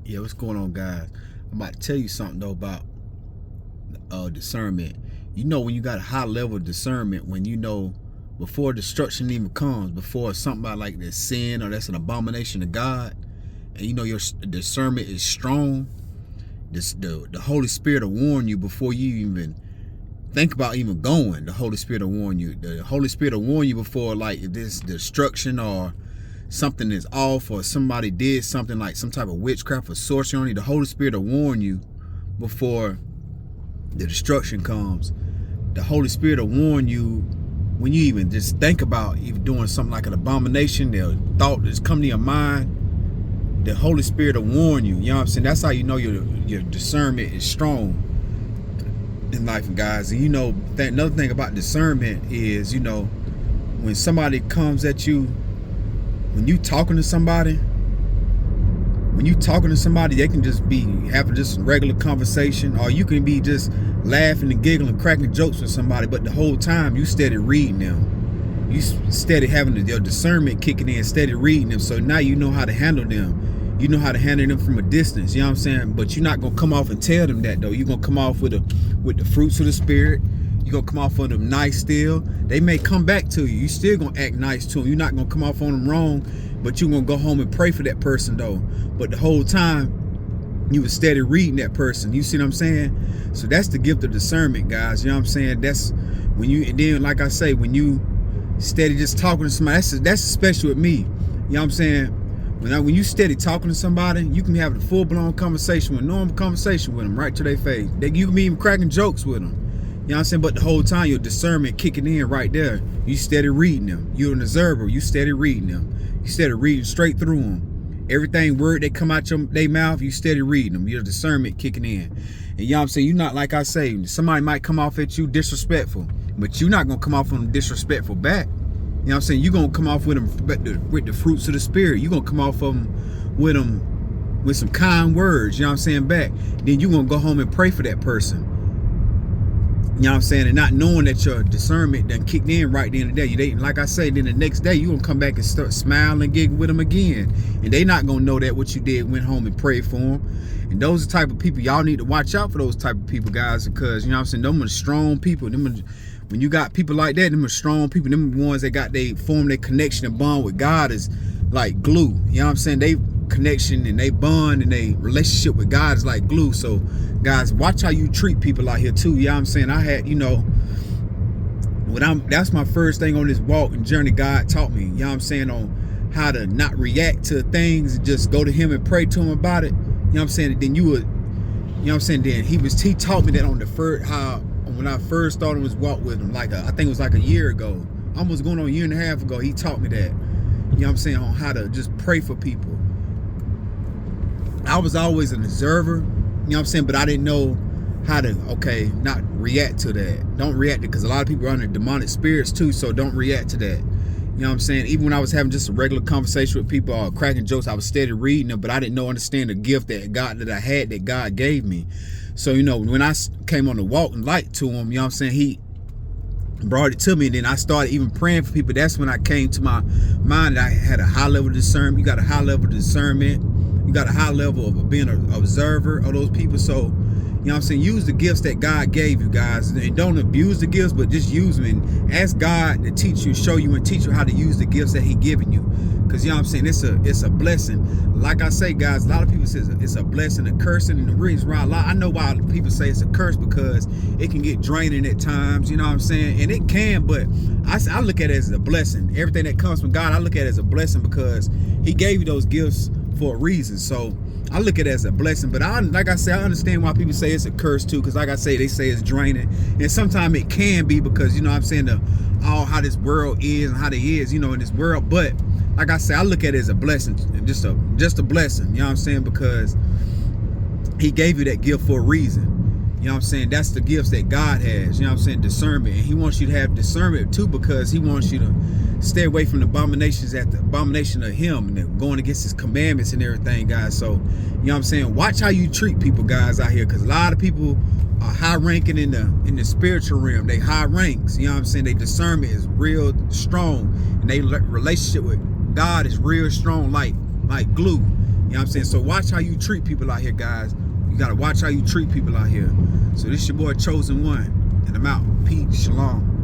Yeah, what's going on, guys? I'm about to tell you something though about discernment. You know, when you got a high level of discernment, when you know before destruction even comes, before something like this sin or that's an abomination to God, and you know your discernment is strong. The Holy Spirit will warn you before you even think about even going. The Holy Spirit will warn you. The Holy Spirit will warn you before, like, if this destruction or something is off, or somebody did something like some type of witchcraft or sorcery on you. The Holy Spirit will warn you before the destruction comes. The Holy Spirit will warn you when you even just think about even doing something like an abomination, the thought that's come to your mind. The Holy Spirit will warn you. You know what I'm saying? That's how you know your discernment is strong in life, guys. And you know, another thing about discernment is, you know, when somebody comes at you, when you talking to somebody, they can just be having just regular conversation, or you can be just laughing and giggling, cracking jokes with somebody, but the whole time you steady reading them. You steady having your discernment kicking in, steady reading them. So now you know how to handle them. You know how to handle them from a distance. You know what I'm saying? But you're not gonna come off and tell them that though. You're gonna come off with the fruits of the Spirit. You're gonna come off on them nice still. They may come back to you. You still gonna act nice to them. You're not gonna come off on them wrong, but you're gonna go home and pray for that person though. But the whole time you were steady reading that person. You see what I'm saying? So that's the gift of discernment, guys. You know what I'm saying? That's when you, and then like I say, when you steady just talking to somebody, that's special with me. You know what I'm saying? When you steady talking to somebody, you can have a full-blown conversation, with normal conversation with them right to their face. You can be even cracking jokes with them. You know what I'm saying? But the whole time your discernment kicking in right there. You steady reading them. You're an observer. You steady reading them. You steady reading straight through them. Everything word that come out their mouth, you steady reading them. Your discernment kicking in. And you know what I'm saying? You're not, like I say, somebody might come off at you disrespectful, but you're not going to come off on them disrespectful back. You know what I'm saying? You're going to come off with them with the fruits of the Spirit. You're going to come off of them with some kind words, you know what I'm saying, back. Then you're going to go home and pray for that person. You know what I'm saying? And not knowing that your discernment done kicked in right then and there. Like I say, then the next day you're going to come back and start smiling and giggling with them again. And they not going to know that what you did, went home and prayed for them. And those are the type of people, y'all need to watch out for those type of people, guys, because, you know what I'm saying, them are strong people. When you got people like that, them are strong people. Them are ones that they form their connection and bond with God is like glue. You know what I'm saying? They connection and they bond and they relationship with God is like glue. So guys, watch how you treat people out here too. You know what I'm saying? I had, you know, that's my first thing on this walk and journey God taught me, you know what I'm saying, on how to not react to things and just go to him and pray to him about it. You know what I'm saying? And then you would, you know what I'm saying? Then he taught me that on the first, when I first started this walk with him, like I think it was like a year ago, almost going on a year and a half ago, he taught me that, you know what I'm saying, on how to just pray for people. I was always an observer, you know what I'm saying, but I didn't know how to, not react to that. Don't react to, because a lot of people are under demonic spirits too, so don't react to that. You know what I'm saying? Even when I was having just a regular conversation with people or cracking jokes, I was steady reading them, but I didn't understand the gift that God gave me. So, you know, when I came on the walk and light to him, you know what I'm saying, he brought it to me, and then I started even praying for people. That's when I came to my mind that I had a high level of discernment. You got a high level of discernment. You got a high level of being an observer of those people. So, you know what I'm saying, use the gifts that God gave you, guys, and don't abuse the gifts, but just use them and ask God to teach you, show you, and teach you how to use the gifts that he given you. Because, you know what I'm saying, it's a blessing. Like I say, guys, a lot of people say it's a blessing, a cursing, and the reason why I know why people say it's a curse, because it can get draining at times, you know what I'm saying, and it can, but I look at it as a blessing. Everything that comes from God, I look at it as a blessing, because he gave you those gifts for a reason. So I look at it as a blessing. But like I say, I understand why people say it's a curse too, because like I say, they say it's draining, and sometimes it can be, because, you know what I'm saying, how this world is and how they is, you know, in this world. But like I say, I look at it as a blessing, just a blessing, you know what I'm saying, because he gave you that gift for a reason. You know what I'm saying? That's the gifts that God has, you know what I'm saying, discernment. And he wants you to have discernment too, because he wants you to stay away from the abominations at the abomination of him and going against his commandments and everything, guys. So, you know what I'm saying? Watch how you treat people, guys, out here, because a lot of people are high ranking in the spiritual realm. They high ranks, you know what I'm saying? Their discernment is real strong, and their relationship with God is real strong, like glue. You know what I'm saying? So watch how you treat people out here, guys. You gotta watch how you treat people out here. So this your boy Chosen One, and I'm out. Peace, shalom.